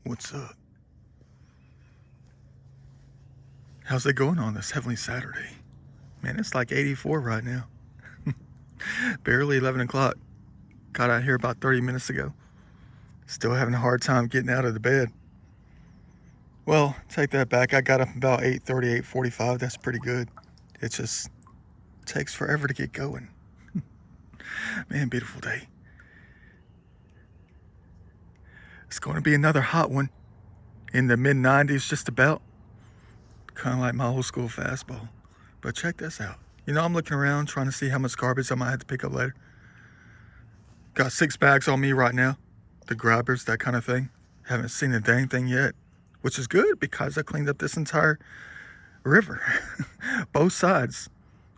What's up? How's it going on this Heavenly Saturday? Man, it's like 84 right now. Barely 11 o'clock. Got out here about 30 minutes ago. Still having a hard time getting out of the bed. Well, take that back. I got up about 8:30, 8:45. That's pretty good. It just takes forever to get going. Man, beautiful day. It's going to be another hot one. In the mid-90s just about. Kind of like my old school fastball. But check this out. You know, I'm looking around trying to see how much garbage I might have to pick up later. Got 6 bags on me right now. The grabbers, that kind of thing. Haven't seen a dang thing yet. Which is good because I cleaned up this entire river. Both sides.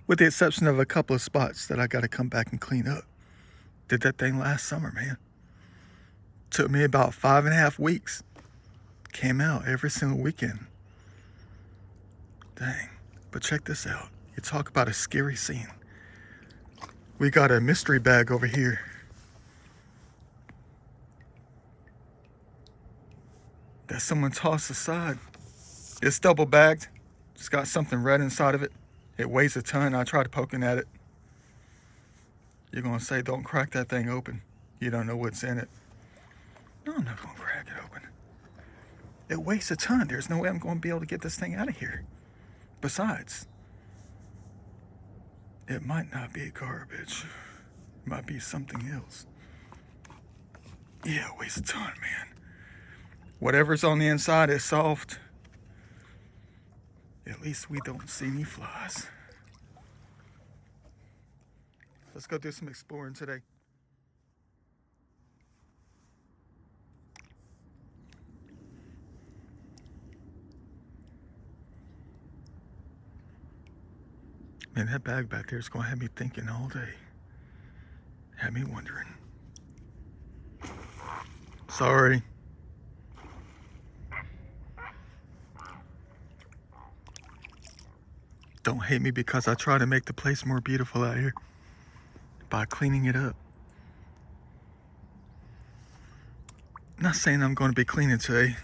With the exception of a couple of spots that I got to come back and clean up. Did that thing last summer, man. Took me about 5.5 weeks. Came out every single weekend. Dang. But check this out. You talk about a scary scene. We got a mystery bag over here. That someone tossed aside. It's double bagged. It's got something red inside of it. It weighs a ton. I tried poking at it. You're going to say, don't crack that thing open. You don't know what's in it. No, I'm not going to crack it open. It weighs a ton. There's no way I'm going to be able to get this thing out of here. Besides, it might not be garbage. It might be something else. Yeah, it weighs a ton, man. Whatever's on the inside is soft. At least we don't see any flies. Let's go do some exploring today. Man, that bag back there is going to have me thinking all day. Have me wondering. Sorry. Don't hate me because I try to make the place more beautiful out here by cleaning it up. Not saying I'm going to be cleaning today.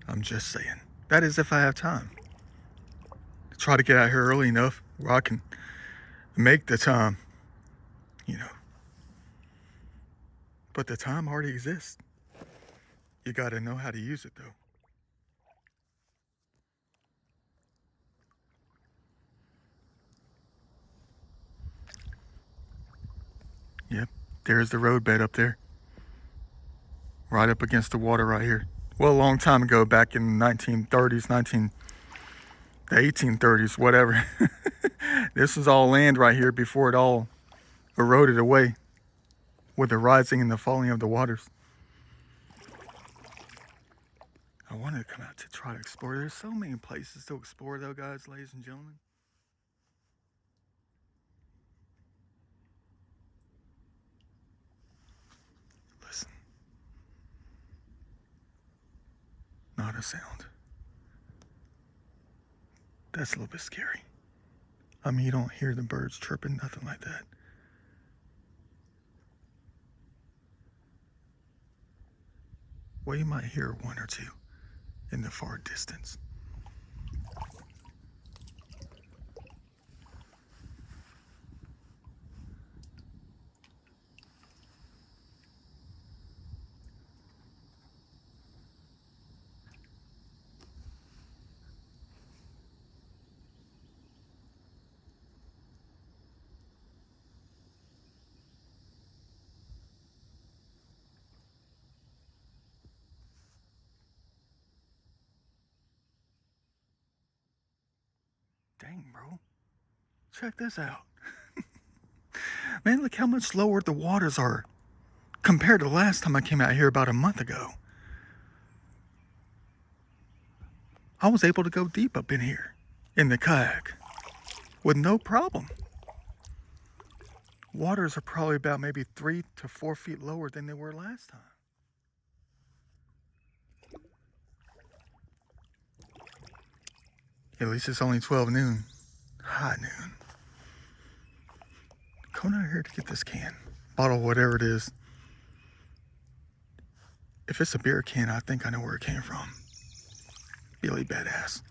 I'm just saying. That is if I have time. Try to get out here early enough where I can make the time, you know. But the time already exists. You got to know how to use it, though. Yep, there's the roadbed up there. Right up against the water right here. Well, a long time ago, back in the 1930s, the 1830s, whatever. This was all land right here before it all eroded away with the rising and the falling of the waters. I wanted to come out to try to explore. There's so many places to explore though, guys, ladies and gentlemen. Listen. Not a sound. That's a little bit scary. I mean, you don't hear the birds chirping, nothing like that. Well, you might hear one or two in the far distance. Dang, bro. Check this out. Man, look how much lower the waters are compared to the last time I came out here about a month ago. I was able to go deep up in here in the kayak with no problem. Waters are probably about maybe 3 to 4 feet lower than they were last time. At least it's only 12 noon. High noon. Come out here to get this can. Bottle, whatever it is. If it's a beer can, I think I know where it came from. Billy Badass.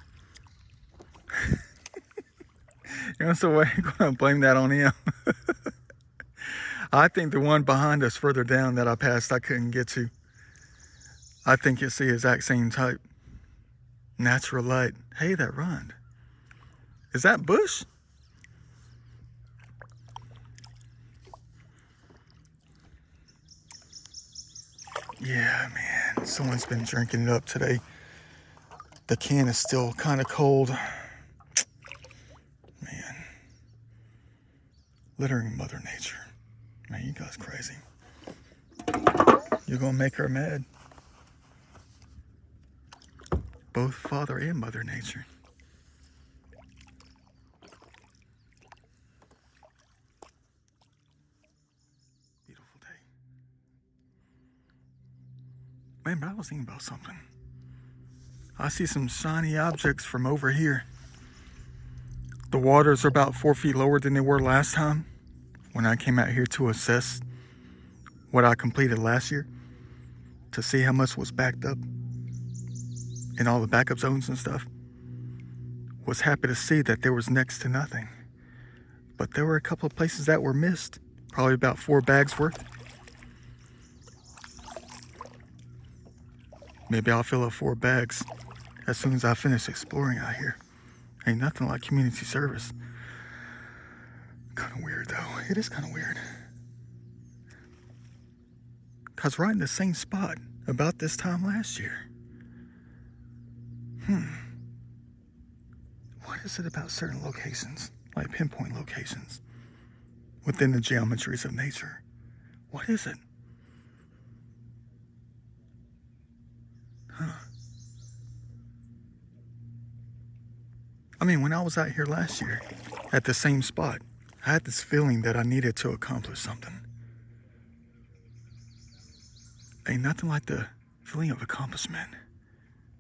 You know, so we're gonna blame that on him. I think the one behind us further down that I passed I couldn't get to, I think it's the exact same type. Natural light. Hey, that run. Is that bush? Yeah, man. Someone's been drinking it up today. The can is still kind of cold. Man. Littering Mother Nature. Man, you guys crazy. You're gonna make her mad. Both Father and Mother Nature. Beautiful day. Man, but I was thinking about something. I see some shiny objects from over here. The waters are about 4 feet lower than they were last time when I came out here to assess what I completed last year to see how much was backed up in all the backup zones and stuff. Was happy to see that there was next to nothing. But there were a couple of places that were missed. Probably about 4 bags worth. Maybe I'll fill up 4 bags as soon as I finish exploring out here. Ain't nothing like community service. Kind of weird though. It is kind of weird. Cause right in the same spot about this time last year. What is it about certain locations, like pinpoint locations, within the geometries of nature? What is it? I mean, when I was out here last year, at the same spot, I had this feeling that I needed to accomplish something. Ain't nothing like the feeling of accomplishment,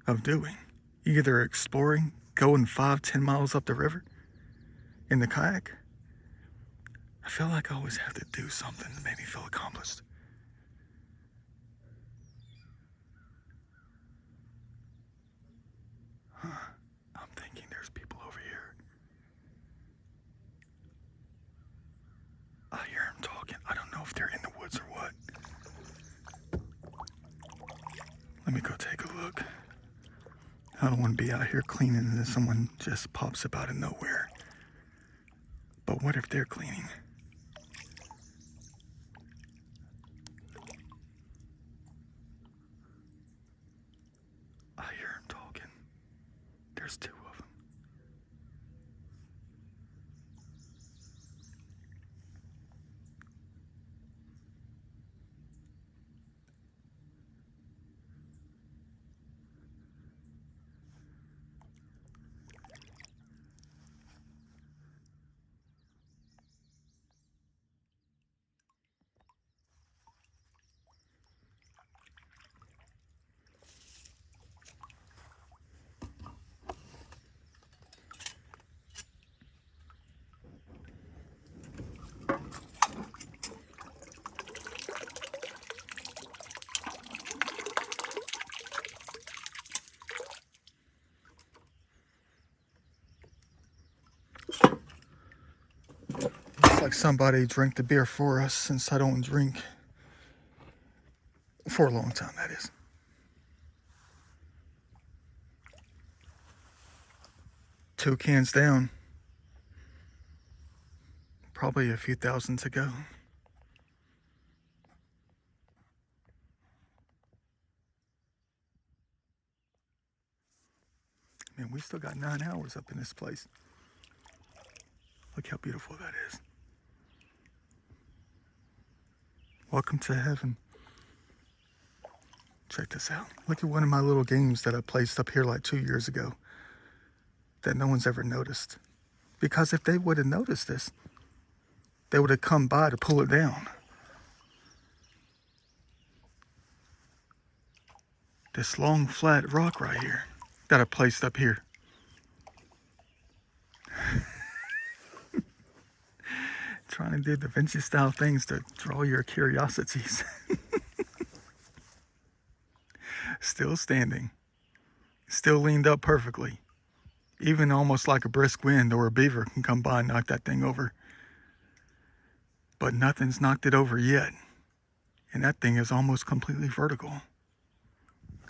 of doing. Either exploring, going 5-10 miles up the river in the kayak. I feel like I always have to do something to make me feel accomplished. I'm thinking there's people over here. I hear them talking. I don't know if they're in the woods or what. Let me go take a look. I don't want to be out here cleaning and then someone just pops up out of nowhere. But what if they're cleaning? I hear them talking. There's 2 of them. Looks like somebody drank the beer for us since I don't drink. For a long time, that is. Two cans down. Probably a few thousand to go. Man, we still got 9 hours up in this place. Look how beautiful that is. Welcome to heaven. Check this out. Look at one of my little games that I placed up here like 2 years ago that no one's ever noticed. Because if they would have noticed this, they would have come by to pull it down. This long flat rock right here that I placed up here. Trying to do Da Vinci style things to draw your curiosities. Still standing. Still leaned up perfectly. Even almost like a brisk wind or a beaver can come by and knock that thing over. But nothing's knocked it over yet. And that thing is almost completely vertical.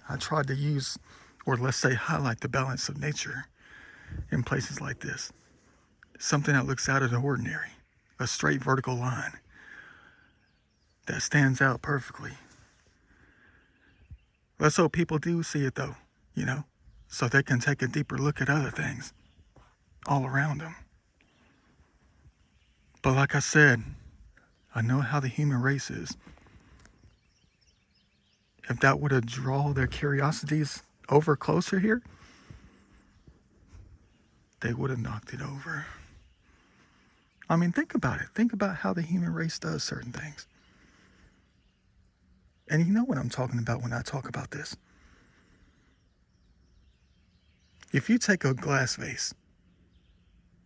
I tried to use, or let's say highlight, the balance of nature in places like this. Something that looks out of the ordinary. A straight vertical line that stands out perfectly. Let's hope people do see it though, so they can take a deeper look at other things all around them. But like I said, I know how the human race is. If that would have drawn their curiosities over closer here, they would have knocked it over. I mean, think about it. Think about how the human race does certain things. And you know what I'm talking about when I talk about this. If you take a glass vase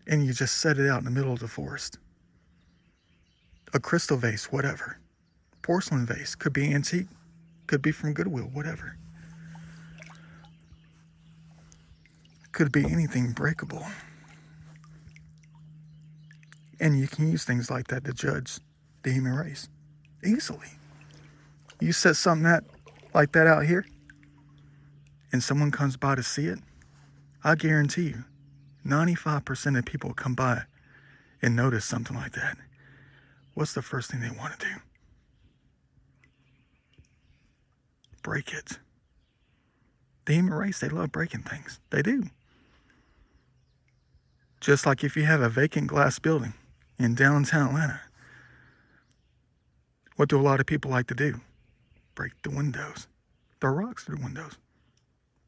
and you just set it out in the middle of the forest, a crystal vase, whatever, porcelain vase, could be antique, could be from Goodwill, whatever. Could be anything breakable. And you can use things like that to judge the human race easily. You set something like that out here and someone comes by to see it, I guarantee you 95% of people come by and notice something like that. What's the first thing they want to do? Break it. The human race, they love breaking things. They do. Just like if you have a vacant glass building in downtown Atlanta, what do a lot of people like to do? Break the windows. Throw rocks through the windows.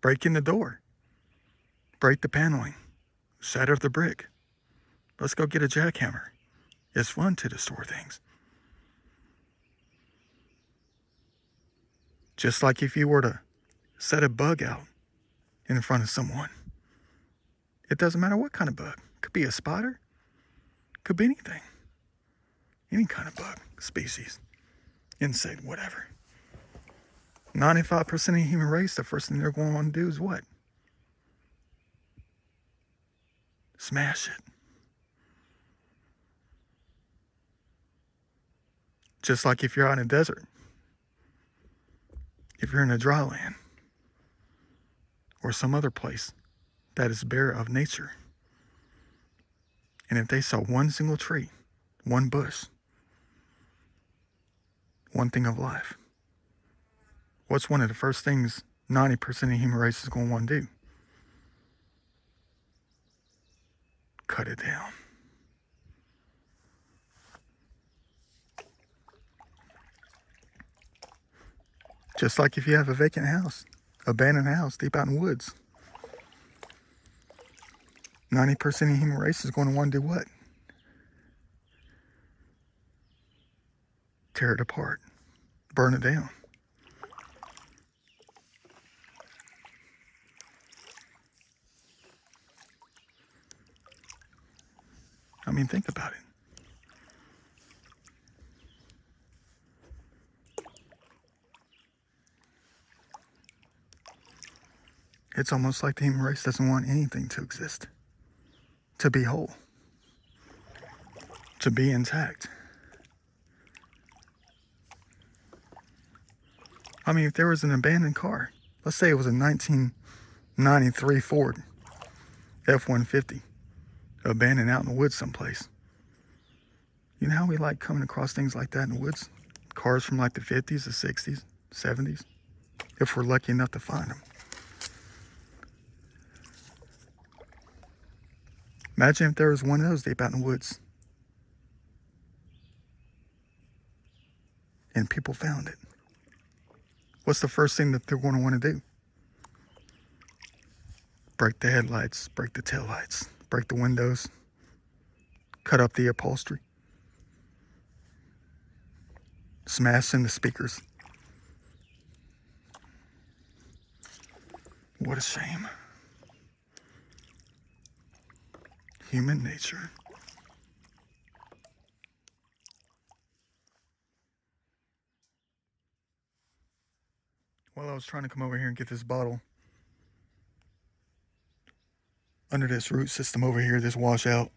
Break in the door. Break the paneling. Shatter the brick. Let's go get a jackhammer. It's fun to destroy things. Just like if you were to set a bug out in front of someone. It doesn't matter what kind of bug. Could be a spider. Could be anything. Any kind of bug, species, insect, whatever. 95% of the human race, the first thing they're going to want to do is what? Smash it. Just like if you're out in a desert. If you're in a dry land. Or some other place that is bare of nature. And if they saw one single tree, one bush, one thing of life, what's one of the first things 90% of the human race is going to want to do? Cut it down. Just like if you have a vacant house, abandoned house deep out in the woods, 90% of the human race is going to want to do what? Tear it apart. Burn it down. I mean, think about it. It's almost like the human race doesn't want anything to exist, to be whole, to be intact. I mean, if there was an abandoned car, let's say it was a 1993 Ford F-150, abandoned out in the woods someplace. You know how we like coming across things like that in the woods? Cars from like the 50s, the 60s, 70s, if we're lucky enough to find them. Imagine if there was one of those deep out in the woods and people found it. What's the first thing that they're going to want to do? Break the headlights, break the taillights, break the windows, cut up the upholstery, smash in the speakers. What a shame. Human nature. Well, I was trying to come over here and get this bottle under this root system over here, this washout.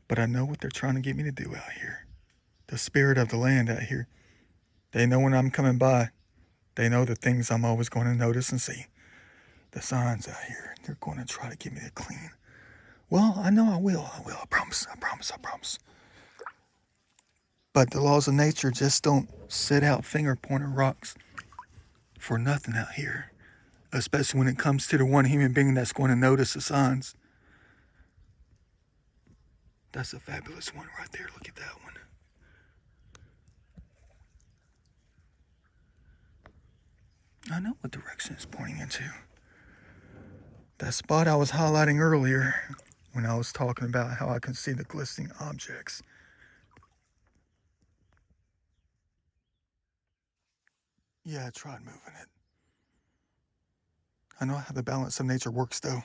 But I know what they're trying to get me to do out here. The spirit of the land out here. They know when I'm coming by. They know the things I'm always going to notice and see. The signs out here. They're going to try to get me to clean. Well, I know I will. I promise. But the laws of nature just don't set out finger-pointed rocks for nothing out here. Especially when it comes to the one human being that's going to notice the signs. That's a fabulous one right there. Look at that one. I know what direction it's pointing into. That spot I was highlighting earlier when I was talking about how I can see the glistening objects. Yeah, I tried moving it. I know how the balance of nature works though.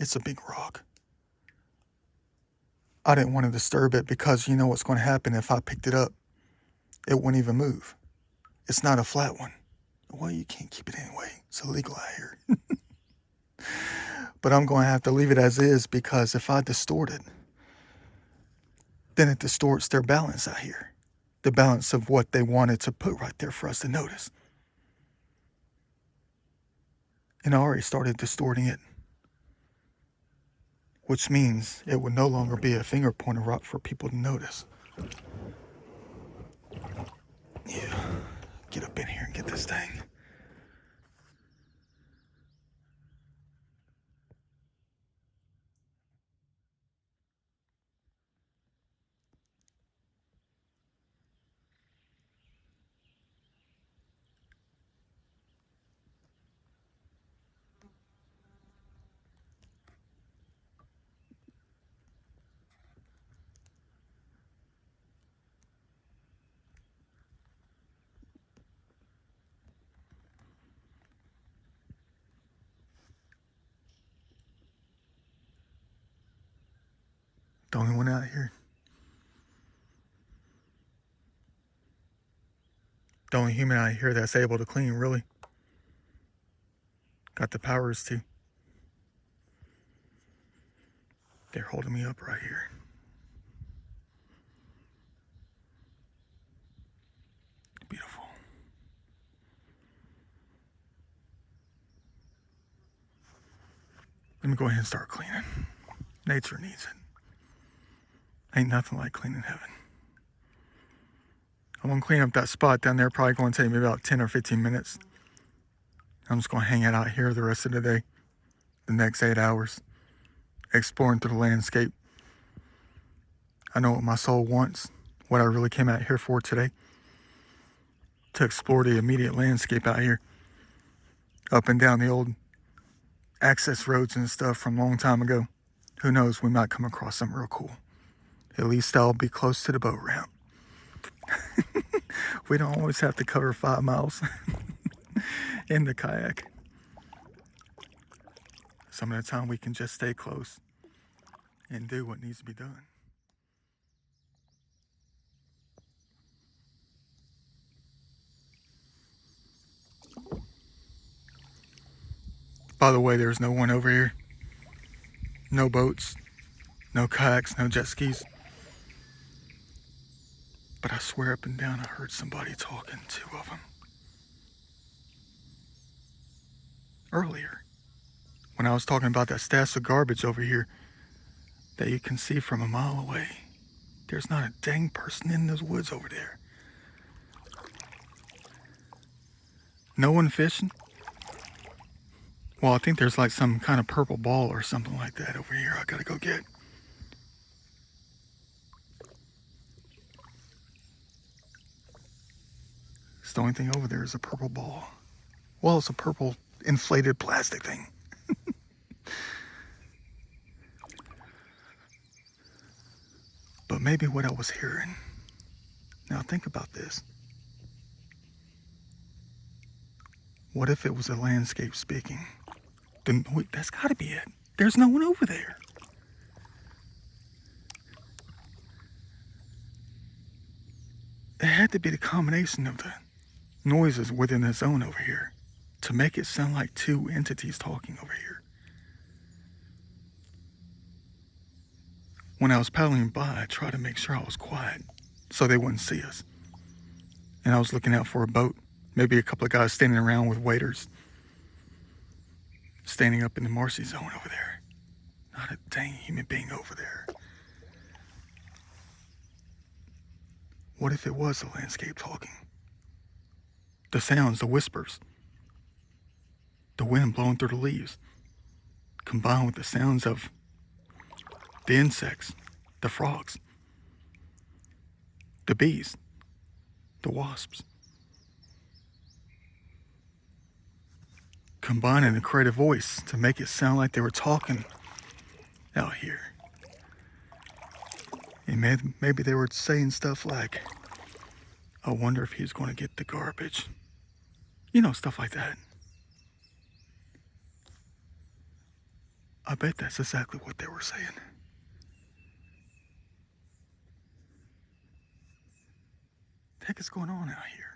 It's a big rock. I didn't want to disturb it because you know what's going to happen if I picked it up. It wouldn't even move. It's not a flat one. Well, you can't keep it anyway. It's illegal out here. But I'm going to have to leave it as is because if I distort it, then it distorts their balance out here. The balance of what they wanted to put right there for us to notice. And I already started distorting it. Which means it would no longer be a finger pointer rock for people to notice. Yeah, get up in here and get this thing. The only one out here. The only human out here that's able to clean, really. Got the powers to. They're holding me up right here. Beautiful. Let me go ahead and start cleaning. Nature needs it. Ain't nothing like cleaning heaven. I'm gonna clean up that spot down there. Probably gonna take me about 10 or 15 minutes. I'm just gonna hang out here the rest of the day. The next 8 hours. Exploring through the landscape. I know what my soul wants. What I really came out here for today. To explore the immediate landscape out here. Up and down the old access roads and stuff from a long time ago. Who knows, we might come across something real cool. At least I'll be close to the boat ramp. We don't always have to cover 5 miles in the kayak. Some of the time we can just stay close and do what needs to be done. By the way, there's no one over here. No boats, no kayaks, no jet skis. But I swear up and down I heard somebody talking, 2 of them. Earlier, when I was talking about that stash of garbage over here that you can see from a mile away. There's not a dang person in those woods over there. No one fishing? Well, I think there's like some kind of purple ball or something like that over here I gotta go get. It's the only thing over there is a purple ball. Well, it's a purple inflated plastic thing. But maybe what I was hearing. Now think about this. What if it was a landscape speaking? Then wait, that's gotta be it. There's no one over there. It had to be the combination of the noises within the zone over here to make it sound like two entities talking over here. When I was paddling by, I tried to make sure I was quiet so they wouldn't see us. And I was looking out for a boat, maybe a couple of guys standing around with waiters, standing up in the Marcy zone over there. Not a dang human being over there. What if it was the landscape talking? The sounds, the whispers, the wind blowing through the leaves, combined with the sounds of the insects, the frogs, the bees, the wasps. Combining a creative voice to make it sound like they were talking out here. And maybe they were saying stuff like, I wonder if he's going to get the garbage. You know, stuff like that. I bet that's exactly what they were saying. The heck is going on out here?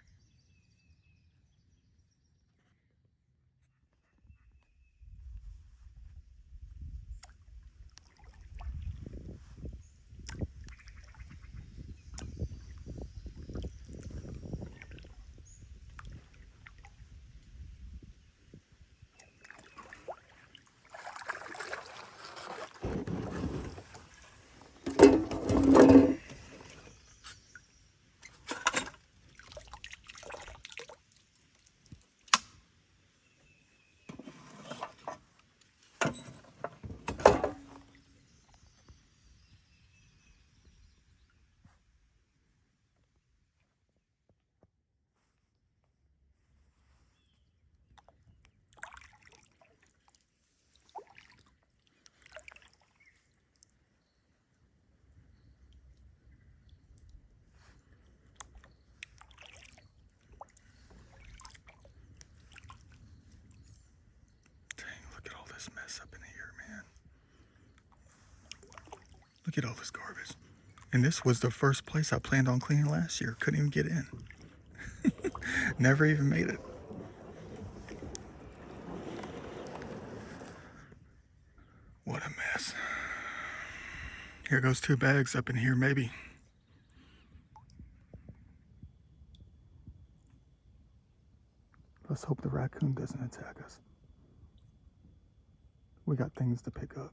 Look at all this mess up in here, man. Look at all this garbage. And this was the first place I planned on cleaning last year. Couldn't even get in. Never even made it. What a mess. Here goes 2 bags up in here, maybe. Let's hope the raccoon doesn't attack us. We got things to pick up.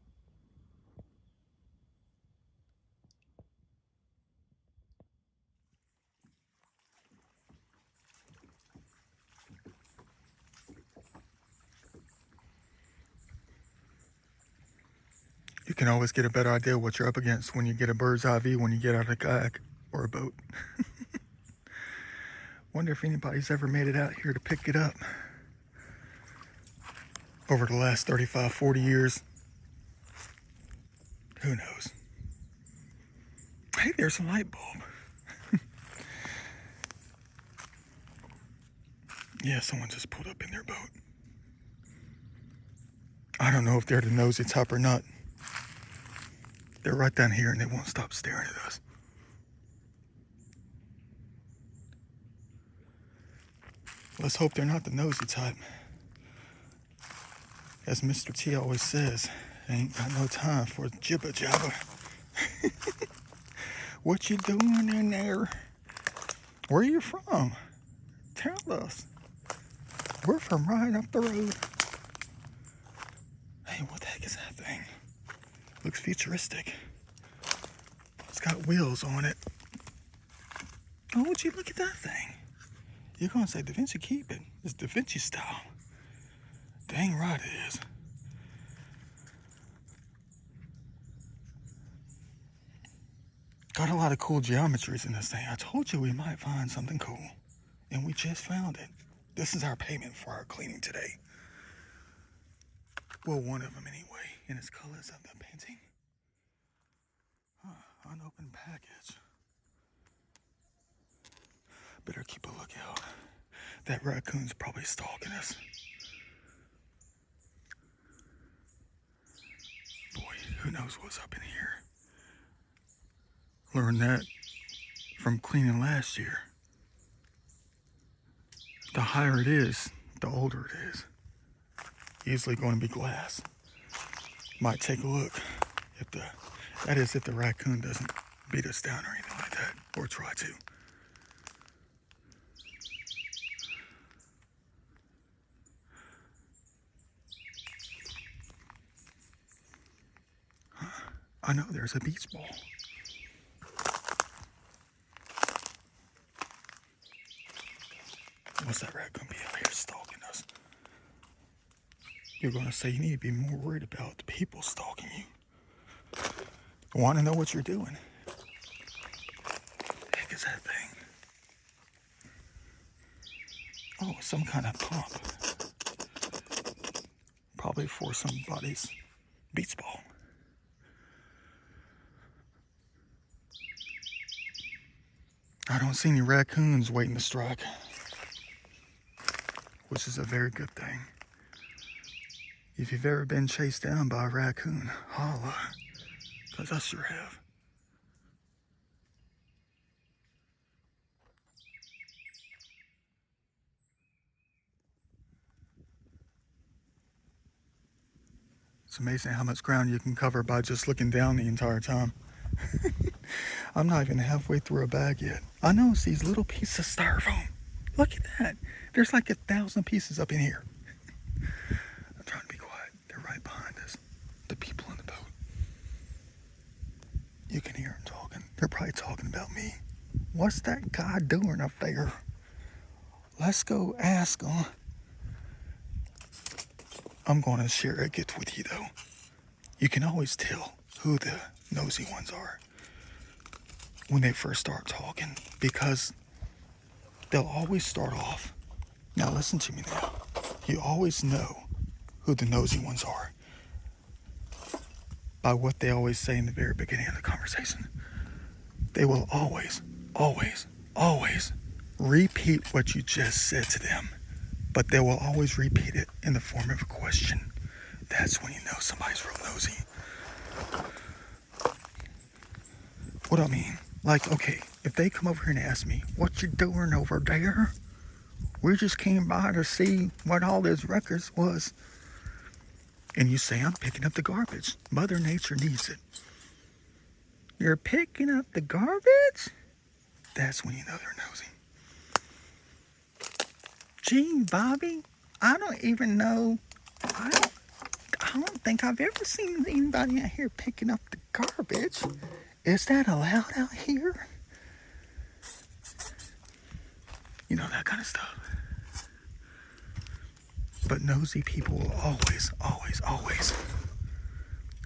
You can always get a better idea what you're up against when you get a bird's eye view when you get out of a kayak or a boat. Wonder if anybody's ever made it out here to pick it up. Over the last 35, 40 years. Who knows? Hey, there's a light bulb. Yeah, someone just pulled up in their boat. I don't know if they're the nosy type or not. They're right down here and they won't stop staring at us. Let's hope they're not the nosy type. As Mr. T always says, ain't got no time for jibber jabber. What you doing in there? Where are you from? Tell us. We're from right up the road. Hey, what the heck is that thing? Looks futuristic. It's got wheels on it. Oh, would you look at that thing? You're gonna say Da Vinci keep it. It's Da Vinci style. Dang right it is. Got a lot of cool geometries in this thing. I told you we might find something cool. And we just found it. This is our payment for our cleaning today. Well, one of them anyway. And it's colors of the painting. Unopened package. Better keep a lookout. That raccoon's probably stalking us. Boy, who knows what's up in here. Learned that from cleaning last year. The higher it is, the older it is. Usually going to be glass. Might take a look if if the raccoon doesn't beat us down or anything like that, or try to. I know there's a beach ball. What's that raccoon be out here stalking us? You're gonna say you need to be more worried about the people stalking you. Want to know what you're doing? The heck is that thing? Oh, some kind of pump. Probably for somebody's beach ball. I don't see any raccoons waiting to strike, which is a very good thing. If you've ever been chased down by a raccoon, holla, because I sure have. It's amazing how much ground you can cover by just looking down the entire time. I'm not even halfway through a bag yet. I noticed these little pieces of styrofoam. Look at that. There's like 1,000 pieces up in here. I'm trying to be quiet. They're right behind us. The people in the boat. You can hear them talking. They're probably talking about me. What's that guy doing up there? Let's go ask him. I'm going to share a gift with you, though. You can always tell who the nosy ones are when they first start talking, because they'll always start off. Now listen to me now. You always know who the nosy ones are by what they always say in the very beginning of the conversation. They will always, always, always repeat what you just said to them, but they will always repeat it in the form of a question. That's when you know somebody's real nosy. What I mean, like, okay, if they come over here and ask me, what you doing over there? We just came by to see what all these records was. And you say, I'm picking up the garbage. Mother Nature needs it. You're picking up the garbage? That's when you know they're nosy. Gee, Bobby, I don't even know. I don't think I've ever seen anybody out here picking up the garbage. Is that allowed out here? You know, that kind of stuff. But nosy people will always, always, always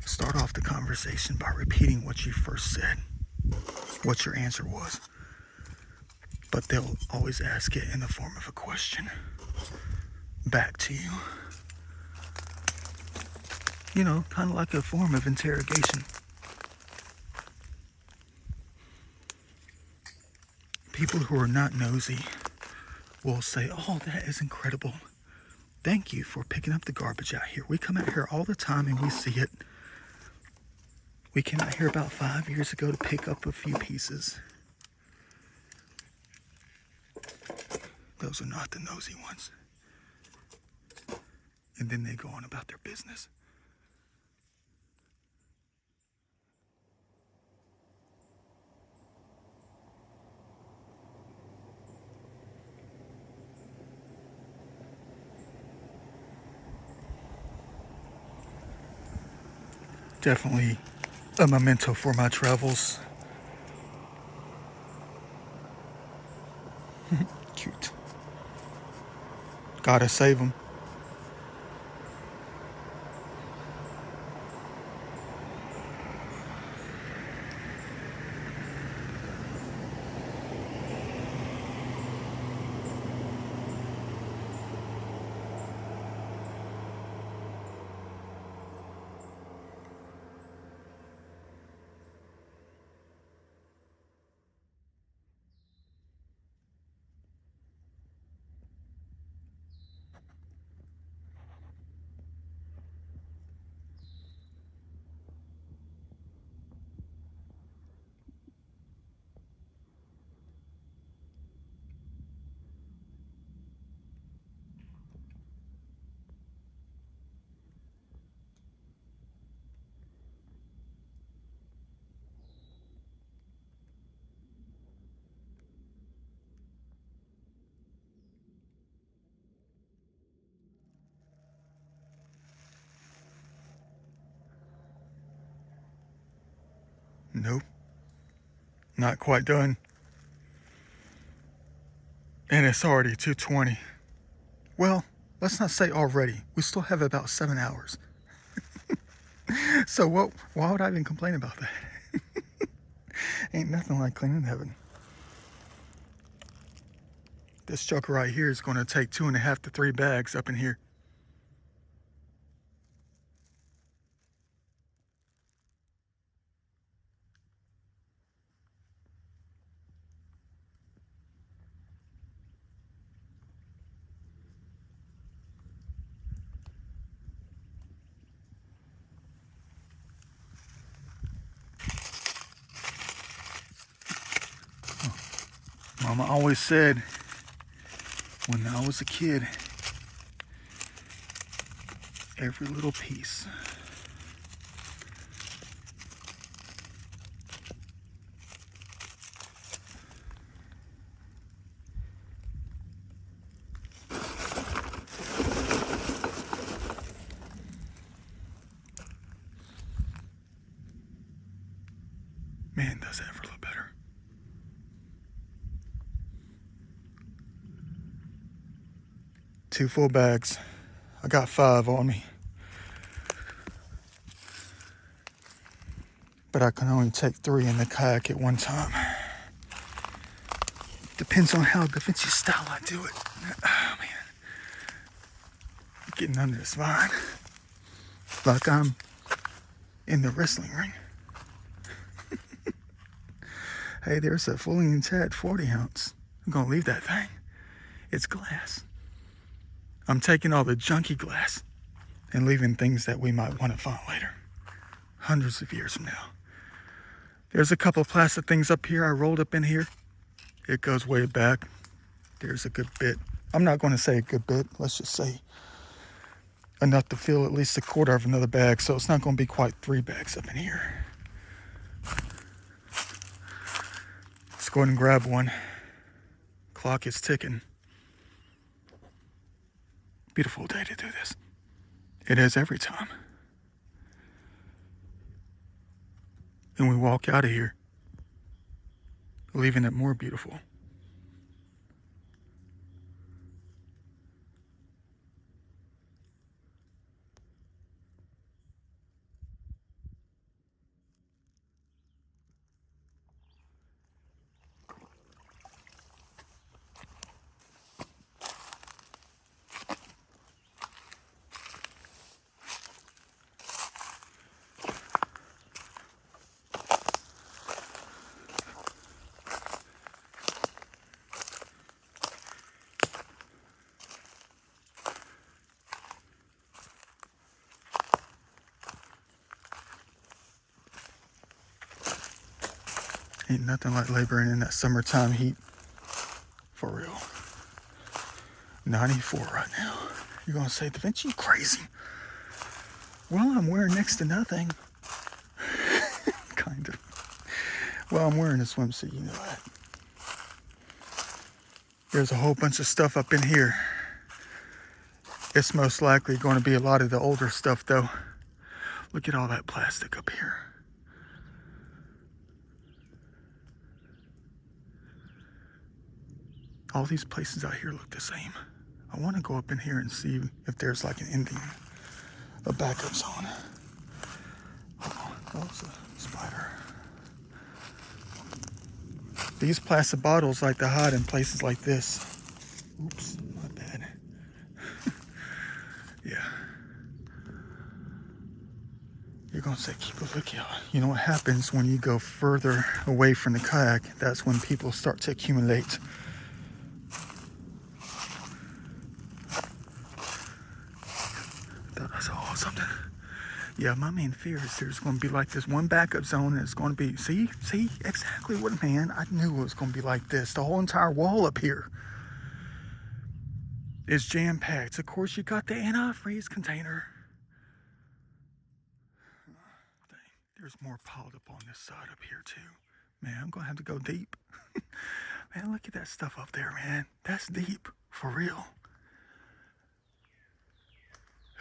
start off the conversation by repeating what you first said, what your answer was. But they'll always ask it in the form of a question back to you. You know, kind of like a form of interrogation. People who are not nosy will say, oh, that is incredible. Thank you for picking up the garbage out here. We come out here all the time and we see it. We came out here about 5 years ago to pick up a few pieces. Those are not the nosy ones. And then they go on about their business. Definitely a memento for my travels. Cute. Gotta save them. Not quite done. And it's already 2:20. Well, let's not say already. We still have about 7 hours. So why would I even complain about that? Ain't nothing like cleaning heaven. This joker right here is going to take 2.5 to 3 bags up in here. Mama always said when I was a kid, every little piece. Man, does that ever look better? Two full bags. I got 5 on me. But I can only take 3 in the kayak at one time. Depends on how Da Vinci style I do it. Oh man. Getting under this vine. Like I'm in the wrestling ring. Hey, there's a fully intact 40 ounce. I'm gonna leave that thing. It's glass. I'm taking all the junky glass and leaving things that we might want to find later. Hundreds of years from now. There's a couple of plastic things up here I rolled up in here. It goes way back. There's a good bit. I'm not going to say a good bit. Let's just say enough to fill at least 1/4 of another bag. So it's not going to be quite 3 bags up in here. Let's go ahead and grab one. Clock is ticking. Beautiful day to do this. It is every time. And we walk out of here, leaving it more beautiful. Ain't nothing like laboring in that summertime heat. For real. 94 right now. You're gonna say, Da Vinci, you crazy? Well, I'm wearing next to nothing. Kind of. Well, I'm wearing a swimsuit, you know that. There's a whole bunch of stuff up in here. It's most likely going to be a lot of the older stuff, though. Look at all that plastic up here. All these places out here look the same. I want to go up in here and see if there's like an ending, a backup zone. Oh, it's a spider. These plastic bottles like to hide in places like this. Oops, my bad. Yeah. You're gonna say, keep a lookout. You know what happens when you go further away from the kayak? That's when people start to accumulate. Thought I saw something. Yeah, my main fear is there's going to be like this one backup zone and it's going to be, see, exactly what, man, I knew it was going to be like this. The whole entire wall up here is jam-packed. Of course, you got the antifreeze container. Dang, there's more piled up on this side up here too. Man, I'm going to have to go deep. Man, look at that stuff up there, man. That's deep, for real.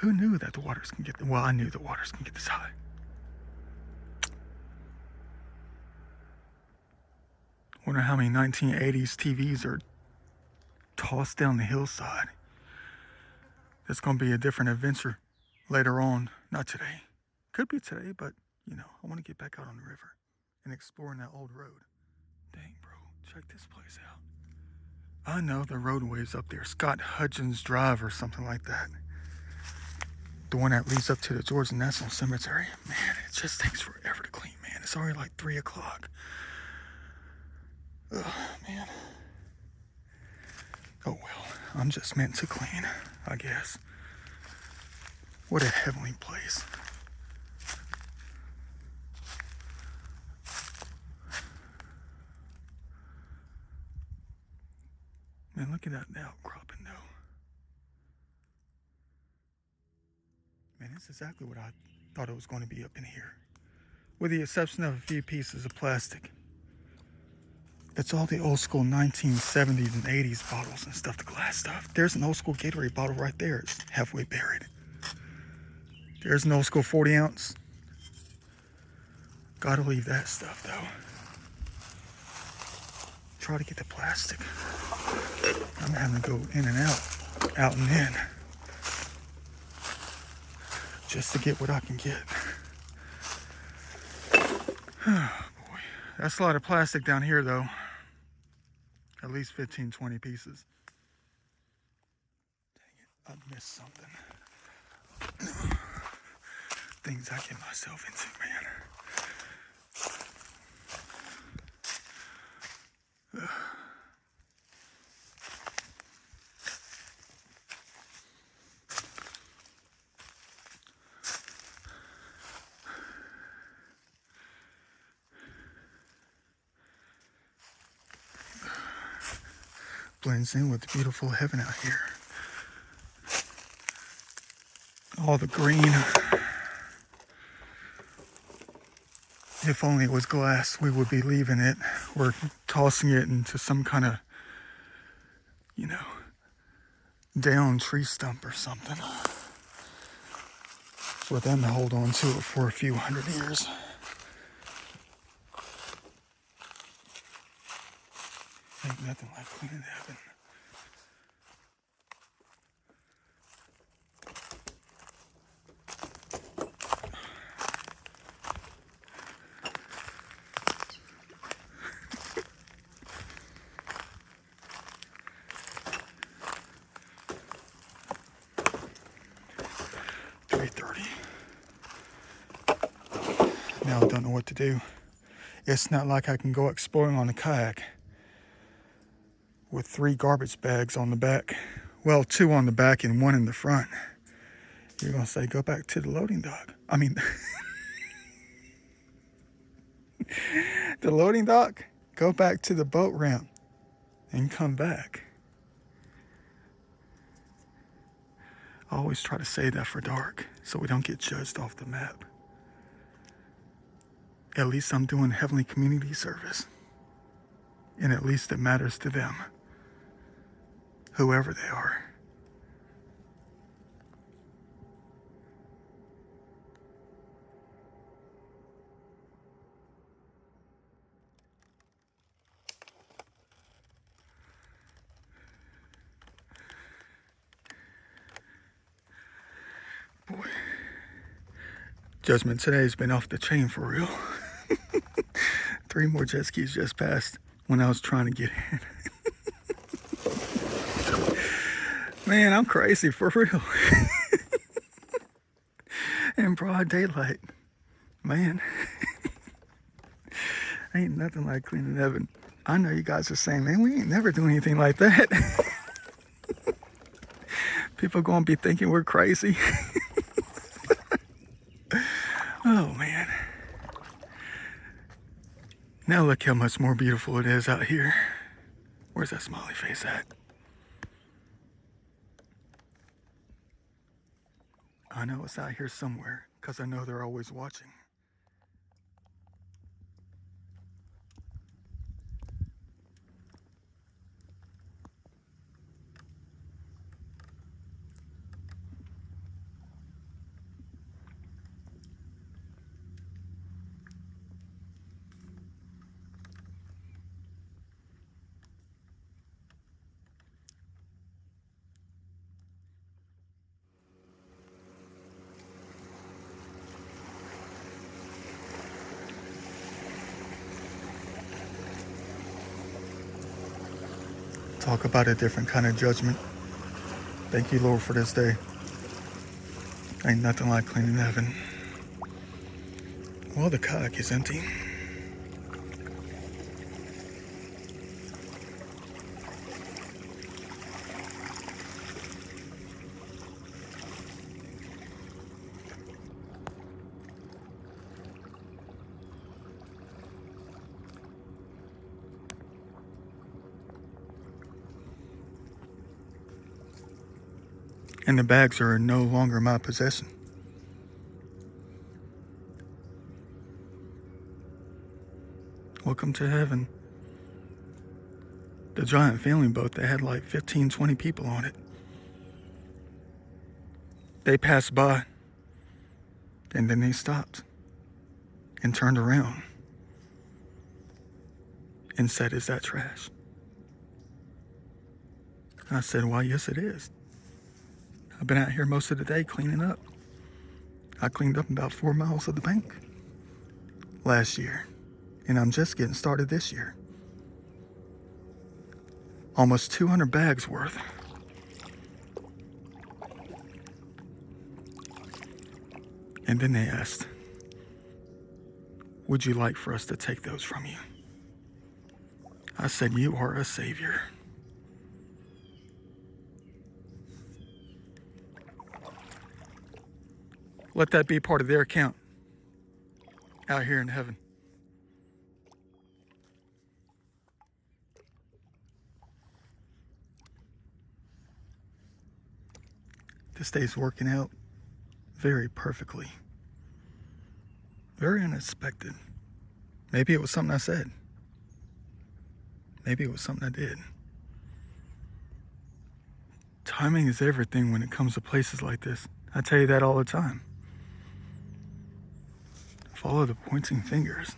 Who knew that the waters can get, well, I knew the waters can get this high. Wonder how many 1980s TVs are tossed down the hillside. It's going to be a different adventure later on. Not today. Could be today, but you know, I want to get back out on the river and exploring that old road. Dang, bro, check this place out. I know the roadway's up there. Scott Hudgens Drive or something like that. The one that leads up to the Georgia National Cemetery. Man, it just takes forever to clean, man. It's already like 3 o'clock. Ugh, man. Oh well, I'm just meant to clean, I guess. What a heavenly place. Man, look at that outcropping though. Man, it's exactly what I thought it was going to be up in here. With the exception of a few pieces of plastic. It's all the old school 1970s and 80s bottles and stuff, the glass stuff. There's an old school Gatorade bottle right there. It's halfway buried. There's an old school 40 ounce. Gotta leave that stuff though. Try to get the plastic. I'm having to go in and out and in. Just to get what I can get. Oh boy. That's a lot of plastic down here though. At least 15, 20 pieces. Dang it, I missed something. Things I get myself into, man. Blends in with the beautiful heaven out here. All the green. If only it was glass, we would be leaving it or tossing it into some kind of, you know, down tree stump or something for them to hold on to it for a few hundred years. Ain't nothing like cleaning heaven. Now I don't know what to do. It's not like I can go exploring on a kayak with 3 garbage bags on the back. Well, 2 on the back and 1 in the front. You're gonna say, go back to the loading dock. I mean, the loading dock, go back to the boat ramp and come back. I always try to say that for dark so we don't get judged off the map. At least I'm doing heavenly community service. And at least it matters to them, whoever they are. Boy, Judgment today's been off the chain for real. 3 more jet skis just passed when I was trying to get in. Man, I'm crazy for real. In broad daylight. Man. Ain't nothing like cleaning heaven. I know you guys are saying, man, we ain't never doing anything like that. People gonna be thinking we're crazy. Oh, man. Now look how much more beautiful it is out here. Where's that smiley face at? I know it's out here somewhere, because I know they're always watching. Talk about a different kind of judgment. Thank you, Lord, for this day. Ain't nothing like cleaning heaven. Well, the kayak is empty. And the bags are no longer my possession. Welcome to heaven. The giant family boat that had like 15, 20 people on it. They passed by, and then they stopped and turned around and said, "Is that trash?" I said, "Why, yes it is. I've been out here most of the day cleaning up. I cleaned up about 4 miles of the bank last year, and I'm just getting started this year. Almost 200 bags worth." And then they asked, "Would you like for us to take those from you?" I said, "You are a savior." Let that be part of their account out here in heaven. This day's working out very perfectly. Very unexpected. Maybe it was something I said. Maybe it was something I did. Timing is everything when it comes to places like this. I tell you that all the time. Follow the pointing fingers.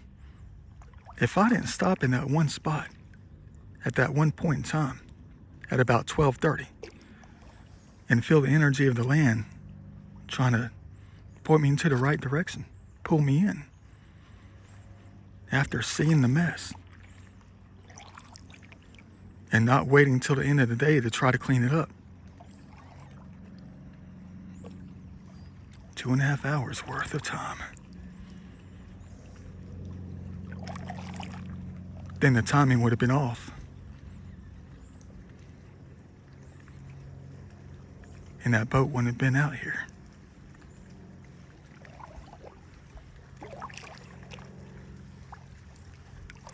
If I didn't stop in that one spot at that one point in time at about 12:30 and feel the energy of the land trying to point me into the right direction, pull me in, after seeing the mess and not waiting till the end of the day to try to clean it up, 2.5 hours worth of time. Then the timing would have been off. And that boat wouldn't have been out here.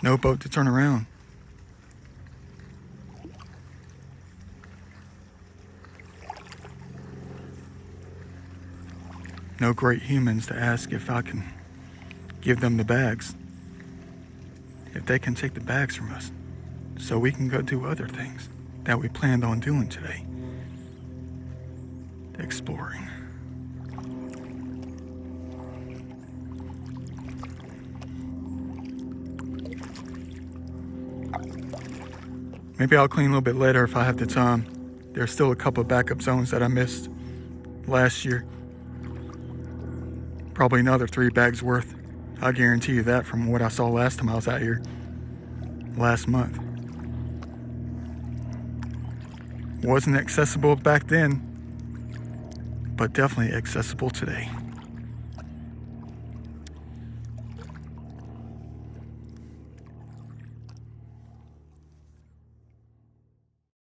No boat to turn around. No great humans to ask if I can give them the bags. If they can take the bags from us, so we can go do other things that we planned on doing today. Exploring. Maybe I'll clean a little bit later if I have the time. There's still a couple of backup zones that I missed last year. Probably another 3 bags worth. I guarantee you that from what I saw last time I was out here, last month. Wasn't accessible back then, but definitely accessible today.